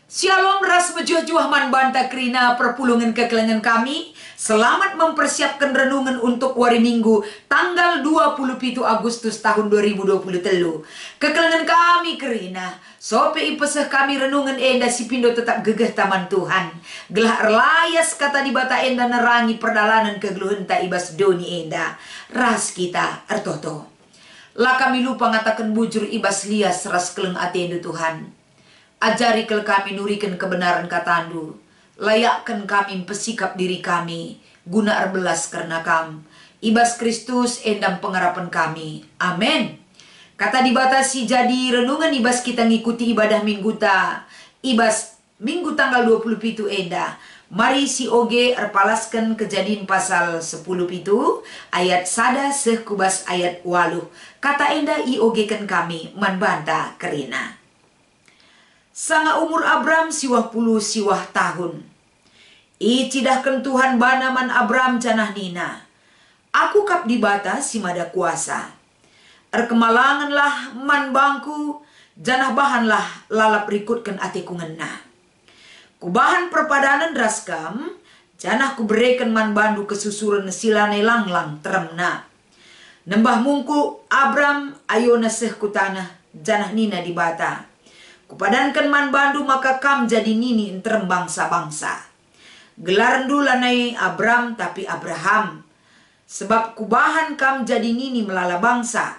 Shalom ras mejuah-juah man banta kerina perpulungan kekelengan kami. Selamat mempersiapkan renungan untuk hari Minggu tanggal 27 Agustus tahun 2023. Kekelengan kami kerina sope ipeseh kami renungan enda si pindo tetap gegeh taman Tuhan. Gelah erlayas kata di bata enda nerangi perdalanan kegeluhan ta ibas doni enda. Ras kita ertoto. Lah kami lupa ngatakan bujur ibas lias ras keleng ati enda Tuhan. Ajari kel kami nurikan kebenaran katandu. Layakkan kami pesikap diri kami. Guna erbelas karena kam. Ibas Kristus endam pengharapan kami. Amin. Kata dibatasi jadi renungan ibas kita ngikuti ibadah minggu ta. Ibas minggu tanggal 27 enda. Mari si oge erpalaskan kejadian pasal 10 pitu. Ayat sada sekubas ayat 8. Kata enda i oge kan kami manbanta kerina. Sanga umur Abram siwah puluh siwah tahun. Icidahkan Tuhan banaman Abram canah nina. Aku kap di bata si mada kuasa. Erkemalanganlah man bangku. Janah bahanlah lalap rikutkan atiku ngena. Kubahan perpadanan raskam. Janah kuberikan man bandu kesusuran silane langlang teremna. Nembah mungku Abram ayona seh kutanah. Janah nina di bata. Kupadankan man bandu maka kam jadi nini enterem bangsa-bangsa. Gelar dulanai Abram tapi Abraham. Sebab kubahan kam jadi nini melala bangsa.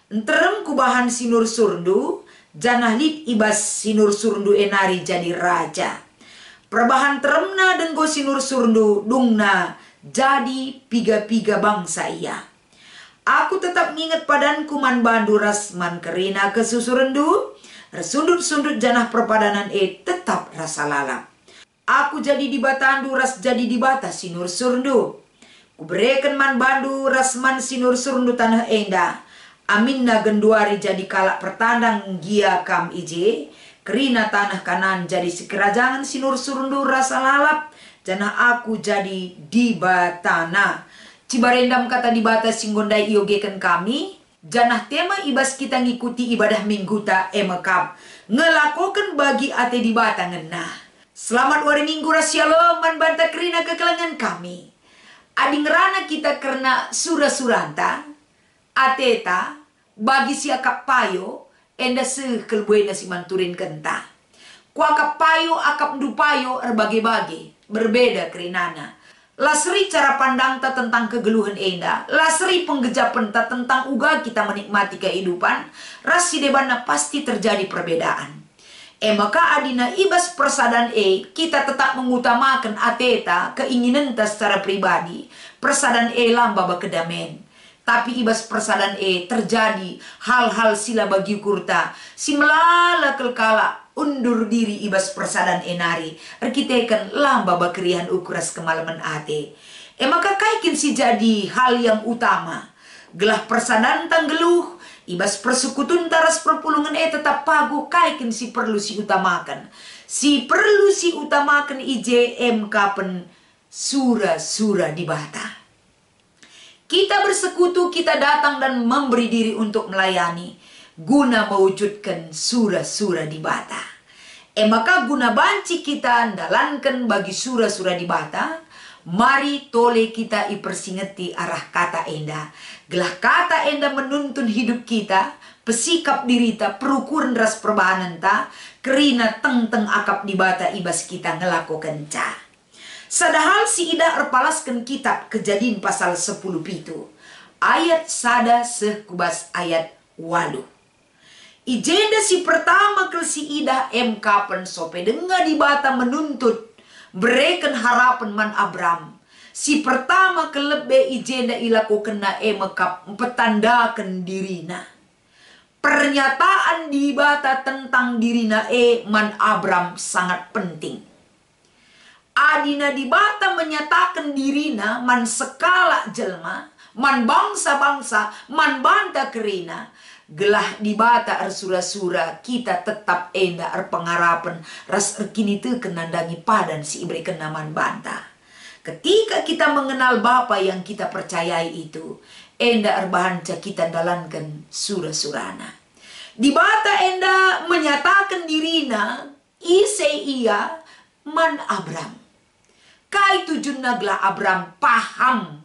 Enterem kubahan sinur surdu. Janah lip ibas sinur surdu enari jadi raja. Perbahan teremna denggo sinur surdu dungna jadi piga-piga bangsa ia. Aku tetap nginget padanku man bandu ras man kerina kesusurendu. Sundut-sundut janah perpadanan tetap rasa lalap. Aku jadi di batandu ras jadi di bata sinur surdu. Kuberikan man bandu ras man sinur surdu tanah enda. Aminna genduari jadi kalak pertandang gia kam ije. Kerina tanah kanan jadi sekerajangan sinur surdu rasa lalap. Janah aku jadi di batana. Cibarendam kata di bata singgondai iogekan kami. Janah tema ibas kita ngikuti ibadah minggu ta emekap. Ngelakokan bagi ate di batangan nah. Selamat hari minggu rasyalom man banta kerina kekelangan kami. Ading rana kita karena surah-suranta. Ateta bagi siakap payo. Enda sekelbuena si manturin kenta. Kuakap payo akap dupayo erbagi-bagi. Berbeda kerinana. Lasri cara pandang ta tentang kegeluhan enda. Lasri penggejapan ta tentang uga kita menikmati kehidupan. Rasi debana pasti terjadi perbedaan. Maka adina ibas persadan kita tetap mengutamakan ateta keinginan ta secara pribadi. Persadan lamba bakedamen. Tapi ibas persadan terjadi hal-hal sila bagi kurta. Si melala kelkala. Undur diri ibas persadan enari. Erkitekan lamba bakerian ukuras kemalaman ate. Maka kaikin si jadi hal yang utama. Gelah persadan tanggeluh. Ibas persukutun taras perpulungan tetap pagu. Kaikin si perlu si utamakan. Si perlu si utamakan IJM kapen sura-sura di bata. Kita bersekutu, kita datang dan memberi diri untuk melayani. Guna mewujudkan sura-sura di bata. Maka guna banci kita andalankan bagi sura-sura di bata. Mari tole kita ipersingeti arah kata enda. Gelah kata enda menuntun hidup kita. Pesikap dirita perukuran ras perbahanan ta. Kerina teng-teng akap di bata ibas kita ngelakukan ca. Sadahal si ida erpalaskan kitab kejadian pasal 10 pitu. Ayat sada sekubas ayat 8. Ijenda si pertama ke si ida kapan sope dengar di bata menuntut berikan harapan man Abram. Si pertama ke lebe ijenda ilaku kena mekap petandakan dirina. Pernyataan di bata tentang dirina man Abram sangat penting. Adina di bata menyatakan dirina man sekala jelma, man bangsa-bangsa, man banta kerina. Gelah di bata ersura-sura kita tetap enda erpengarapan ras erkini te kenandangi padan si ibri kenaman banta. Ketika kita mengenal Bapa yang kita percayai itu, enda erbahanca kita dalankan sura-surana. Di bata enda menyatakan dirina ise ia man Abram. Kai tujuan nagla Abram paham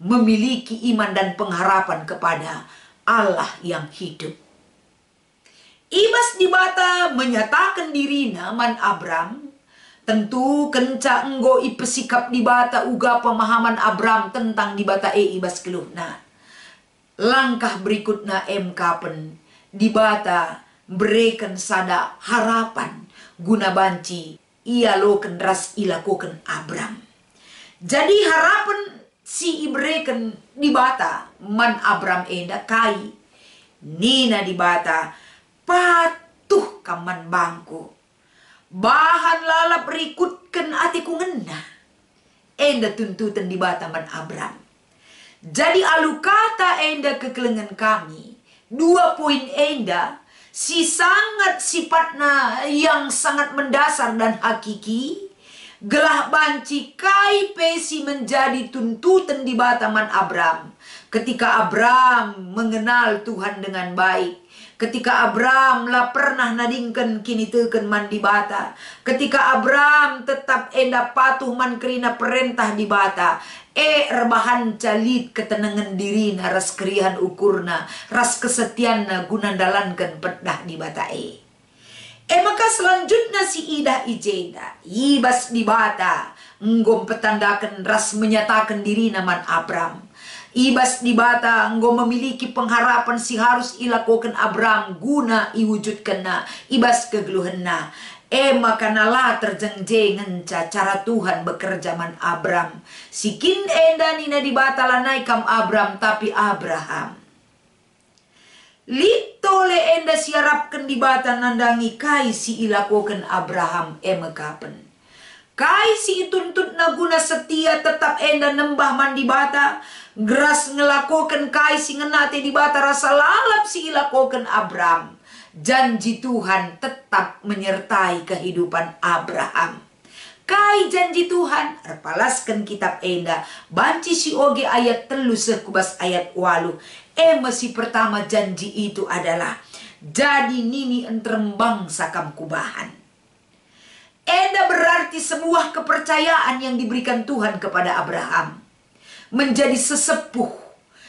memiliki iman dan pengharapan kepada Allah yang hidup. Ibas dibata menyatakan dirina man Abram. Tentu kenca enggo ipesikap dibata uga pemahaman Abram tentang dibata ibas keluhna. Langkah berikutnya kapen dibata berikan sada harapan guna banci ia loken ras ilakoken Abram. Jadi harapan si iberikan dibata man Abram enda kai nina dibata patuh kaman bangku bahan lalap berikutkan atiku ngena enda tuntutan dibata man Abram. Jadi alu kata enda kekelengan kami 2 poin enda si sangat sifatna yang sangat mendasar dan hakiki gelah banci kai pesi menjadi tuntutan di bataman Abram. Ketika Abram mengenal Tuhan dengan baik, ketika Abram lah pernah nadingkan kini teken man di bata, ketika Abram tetap enda patuh man kerina perintah di bata, rebahan calit ketenangan dirina ras kerihan ukurna ras kesetianna guna dalankan pedah di bata maka selanjutnya si ida ijenda ibas di bata nggom petandakan ras menyatakan dirina man Abram. Ibas di bata nggom memiliki pengharapan si harus ilakokan Abram guna iwujudkan na ibas kegeluhanna. Maka nala terjengjengan cara Tuhan bekerja man Abram. Sikin enda nina dibatala naikam Abram tapi Abraham. Litole enda siarapkan dibata nandangi kai si ilakokan Abraham mekapen. Kai si ituntut naguna setia tetap enda nembah man dibata. Geras ngelakokan kai si ngenate dibata rasa lalap si ilakokan Abram. Janji Tuhan tetap menyertai kehidupan Abraham. Kai janji Tuhan, repalaskan kitab enda, banci si oge ayat 3 sekubas ayat 8. Masih pertama janji itu adalah, jadi nini entrem bangsa kam kubahan. Enda berarti sebuah kepercayaan yang diberikan Tuhan kepada Abraham. Menjadi sesepuh,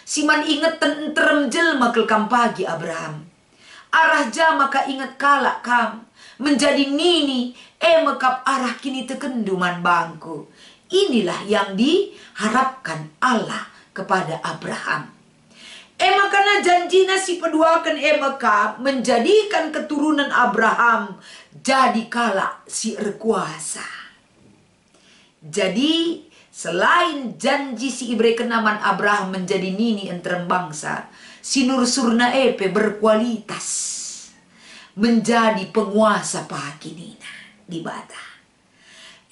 siman ingetan entrem jelma kelkam pagi Abraham. Arah jama ka ingat kalak kam menjadi nini mekap arah kini tekenduman bangku. Inilah yang diharapkan Allah kepada Abraham. Makana janjina si peduakan mekap menjadikan keturunan Abraham jadi kalak si erkuasa. Jadi selain janji si ibrekan naman Abraham menjadi nini entrem bangsa, sinur surna berkualitas menjadi penguasa pakinina di bata.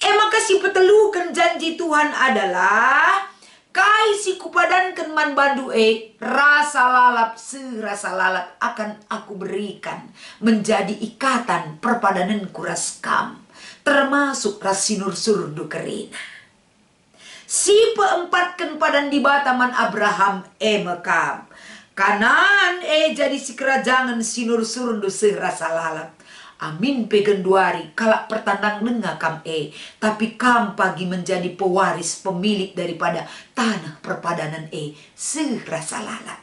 Maka si petelukan janji Tuhan adalah kai si kupadankan man bandu rasa lalap serasa lalap akan aku berikan menjadi ikatan perpadanan kuras kam termasuk ras sinur surdu kerina. Si peempatkan padan di bata man Abraham mekam. Kanan jadi si kerajaan sinur surundu serasa lalap. Amin pegenduari kalak pertandang nenga kam tapi kam pagi menjadi pewaris pemilik daripada tanah perpadanan serasa lalap.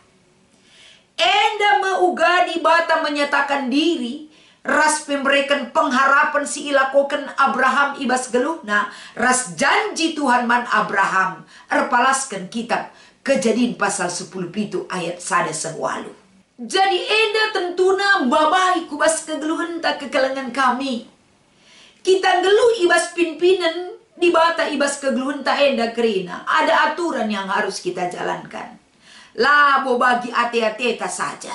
Enda meugadi bata menyatakan diri ras pemberikan pengharapan si ilakokan Abraham ibas geluhna ras janji Tuhan man Abraham erpalaskan kitab Kejadian pasal 10 ayat 1 sewalu. Jadi enda tentuna babai kubas kegeluhan tak kekelengan kami. Kita geluh ibas pinpinan di bata ibas kegeluhan tak enda kerina. Ada aturan yang harus kita jalankan. Labo bagi ate-ateta saja.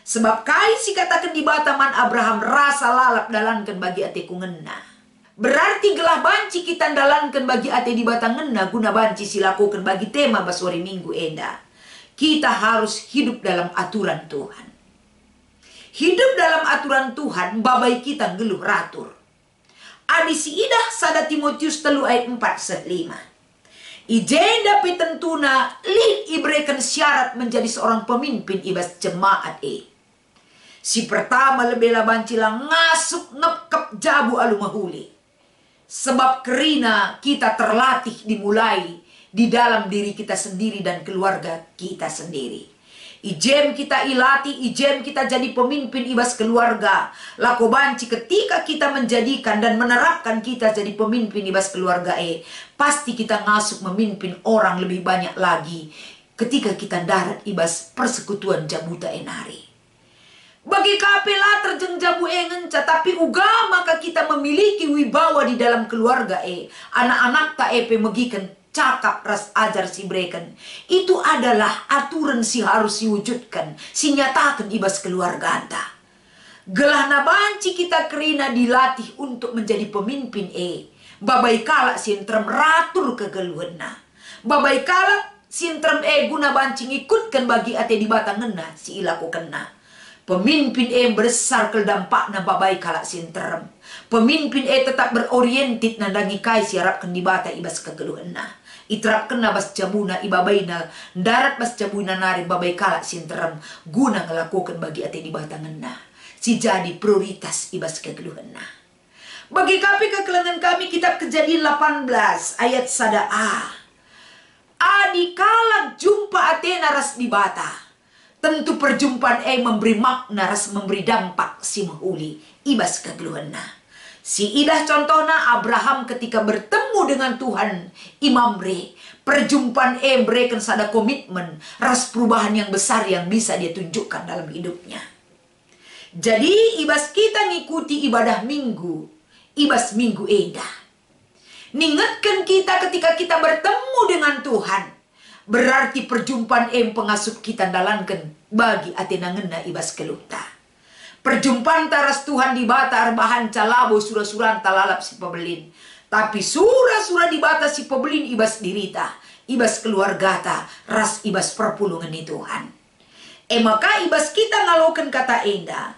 Sebab kai si katakan di bata man Abraham rasa lalap dalankan bagi ate kungena. Berarti gelah banci kita dalankan bagi ate di batang ngena guna banci silakukan bagi tema baswari minggu enda. Kita harus hidup dalam aturan Tuhan. Hidup dalam aturan Tuhan babai kita geluh ratur. Adi si idah sada Timotius 3 ayat 4-5. Ijenda pitentuna lid ibrekan syarat menjadi seorang pemimpin ibas jemaat Si pertama lebih banci lah ngasuk ngepkep jabu alu mahuli. Sebab kerina kita terlatih dimulai di dalam diri kita sendiri dan keluarga kita sendiri. Ijem kita ilati, ijem kita jadi pemimpin ibas keluarga. Lako banci ketika kita menjadikan dan menerapkan kita jadi pemimpin ibas keluarga pasti kita ngasup memimpin orang lebih banyak lagi ketika kita darat ibas persekutuan jabuta enari. Bagi kapela terjeng jabu ngenca, tapi uga maka kita memiliki wibawa di dalam keluarga anak-anak ta megikan cakap ras ajar si breken. Itu adalah aturan si harus diwujudkan, si nyatakan ibas keluarga anta. Gelah na banci kita kerina dilatih untuk menjadi pemimpin babai kalak sintrem ratur kegeluhna. Babai kalak sintrem guna banci ngikutkan bagi ate di batang ngena si ilaku kena. Pemimpin besar ke dampak na babai kalak sintrem. Pemimpin tetap berorientit na dangi kai siarapkan di bata ibas kegeluhna. Iterap kena bas jabuna ibabaina darat bas jabuna nari babai kalak sinterem guna ngelakukan bagi ate di batanganna si jadi prioritas ibas kegeluhanna. Bagi kapi kekelengan kami kitab Kejadian 18 ayat 1a. Adi kalak jumpa ate naras di bata. Tentu perjumpaan memberi makna ras memberi dampak si mahuli ibas kegeluhanna. Si idah contohnya Abraham ketika bertemu dengan Tuhan Imamre. Perjumpaan berikan sada komitmen ras perubahan yang besar yang bisa dia tunjukkan dalam hidupnya. Jadi ibas kita ngikuti ibadah minggu, ibas minggu edah. Ningatkan kita ketika kita bertemu dengan Tuhan. Berarti perjumpaan pengasup kita dalankan bagi atena ngena ibas keluta. Perjumpaan taras Tuhan di bata arbahan calabo surah-surah talalap si pebelin. Tapi surah-surah di bata si pebelin ibas dirita. Ibas keluarga ta ras ibas perpulungan ni Tuhan. Maka ibas kita ngalokan kata enda.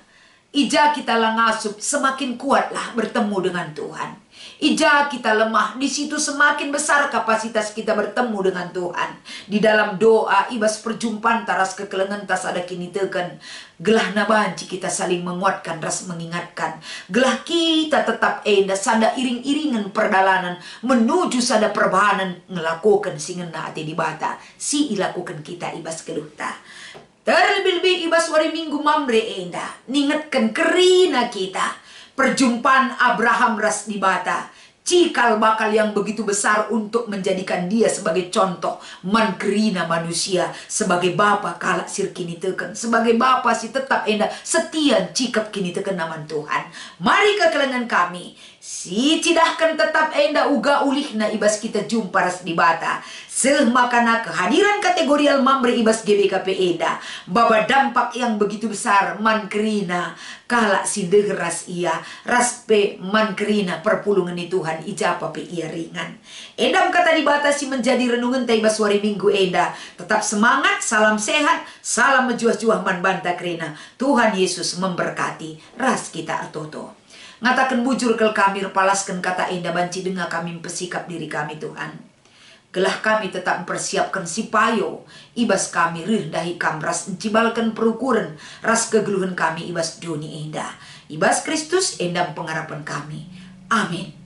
Ija kita langasup semakin kuatlah bertemu dengan Tuhan. Ija kita lemah, di situ semakin besar kapasitas kita bertemu dengan Tuhan. Di dalam doa, ibas perjumpaan taras kekelengan tas ada kini teken. Gelah nabanci kita saling menguatkan, ras mengingatkan. Gelah kita tetap sada iring-iringan perdalanan menuju sada perbahanan ngelakukan singena ati di bata. Si ilakukan kita ibas keluhta. Terlebih-lebih ibas wari minggu mamre ningatkan kerina kita. Perjumpaan Abraham ras di bata. Cikal bakal yang begitu besar untuk menjadikan dia sebagai contoh mankerina manusia. Sebagai bapa kalak sir kini teken. Sebagai bapa si tetap setia cikap kini teken naman Tuhan. Mari kekelengan kami. Si cidahkan tetap uga ulihna ibas kita jumpa ras di bata. Makana kehadiran kategorial mamre ibas GBKP baba dampak yang begitu besar mankerina kalak sindeh ras ia raspe mankerina perpulungan di Tuhan ijapa pe ia ringan. Endam kata dibatasi menjadi renungan taibas wari minggu tetap semangat, salam sehat, salam mejuah-juah man banta krina. Tuhan Yesus memberkati ras kita atoto. Ngatakan bujur kel kami palaskan kata banci dengar kami mempersikap diri kami Tuhan. Gelah kami tetap mempersiapkan si payo. Ibas kami rirdahi kam ras encibalkan perukuran. Ras kegeluhan kami ibas dunia indah. Ibas Kristus endam pengharapan kami. Amin.